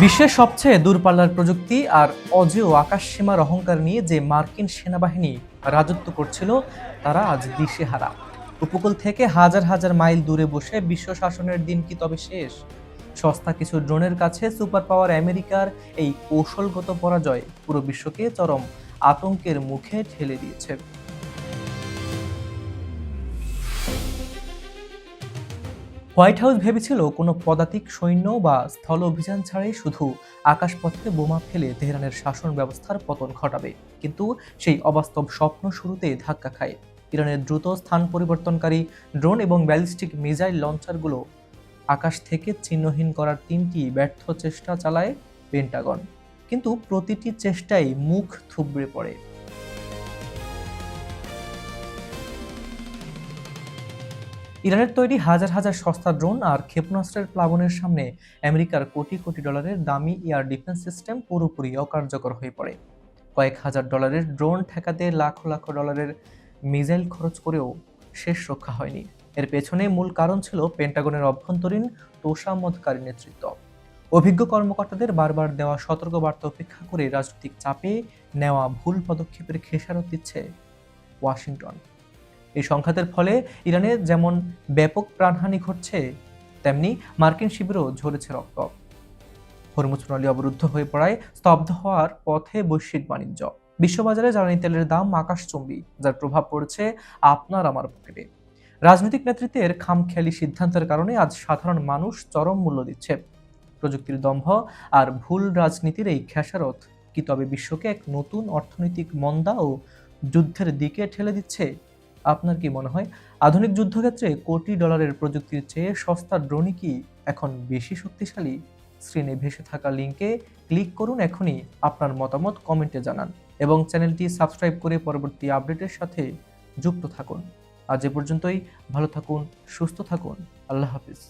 বিশ্বের সবচেয়ে দূরপাল্লার প্রযুক্তি আর অজেয় আকাশসীমার অহংকার নিয়ে যে মার্কিন সেনাবাহিনী রাজত্ব করছিল, তারা আজ দিশেহারা। উপকূল থেকে হাজার হাজার মাইল দূরে বসে বিশ্ব শাসনের দিন কি তবে শেষ? সস্তা কিছু ড্রোনের কাছে সুপার পাওয়ার আমেরিকার এই কৌশলগত পরাজয় পুরো বিশ্বকে চরম আতঙ্কের মুখে ঠেলে দিয়েছে। হোয়াইট হাউস ভেবেছিল কোনো পদাতিক সৈন্য বা স্থল অভিযান ছাড়াই শুধু আকাশপথে বোমা ফেলে তেহরানের শাসন ব্যবস্থার পতন ঘটাবে, কিন্তু সেই অবাস্তব স্বপ্ন শুরুতেই ধাক্কা খায়। ইরানের দ্রুত স্থান পরিবর্তনকারী ড্রোন এবং ব্যালিস্টিক মিসাইল লঞ্চারগুলো আকাশ থেকে চিহ্নহীন করার 3টি ব্যর্থ চেষ্টা চালায় পেন্টাগন, কিন্তু প্রতিটি চেষ্টাই মুখ থুবড়ে পড়ে। ইরানের তৈরি হাজার হাজার সস্তা ড্রোন আর ক্ষেপণাস্ত্রের প্লাবনের সামনে আমেরিকার কোটি কোটি ডলারের দামি এয়ার ডিফেন্স সিস্টেম পুরোপুরি অকার্যকর হয়ে পড়ে। কয়েক হাজার ডলারের ড্রোন ঠেকাতে লাখ লাখ ডলারের মিসাইল খরচ করেও শেষ রক্ষা হয়নি। এর পেছনে মূল কারণ ছিল পেন্টাগনের অভ্যন্তরীণ তোষামোদকারী নেতৃত্ব। অভিজ্ঞ কর্মকর্তাদের বারবার দেওয়া সতর্কবার্তা উপেক্ষা করে রাজনৈতিক চাপে নেওয়া ভুল পদক্ষেপের খেসারত দিচ্ছে ওয়াশিংটন। এই সংঘাতের ফলে ইরানে যেমন ব্যাপক প্রাণহানি ঘটছে, তেমনি মার্কিন শিবিরও ঝরেছে রক্ত। হরমুজ প্রণালী অবরুদ্ধ হয়ে পড়ায় স্তব্ধ হওয়ার পথে বৈশ্বিক বাণিজ্য। বিশ্ববাজারে জ্বালানি তেলের দাম আকাশচুম্বী, যার প্রভাব পড়ছে আপনার আমার পকেটে। রাজনৈতিক নেতৃত্বের খামখেয়ালি সিদ্ধান্তের কারণে আজ সাধারণ মানুষ চরম মূল্য দিচ্ছে। প্রযুক্তির দম্ভ আর ভুল রাজনীতির এই খেসারত কি তবে বিশ্বকে এক নতুন অর্থনৈতিক মন্দা ও যুদ্ধের দিকে ঠেলে দিচ্ছে? আপনার কি মনে হয়, আধুনিক যুদ্ধক্ষেত্রে কোটি ডলারের প্রযুক্তির চেয়ে সস্তা ড্রোনই কি এখন বেশি শক্তিশালী? স্ক্রিনে ভেসে থাকা লিঙ্কে ক্লিক করুন এখনই, আপনার মতামত কমেন্টে জানান এবং চ্যানেলটি সাবস্ক্রাইব করে পরবর্তী আপডেটের সাথে যুক্ত থাকুন। আজ এ পর্যন্তই। ভালো থাকুন, সুস্থ থাকুন। আল্লাহ হাফিজ।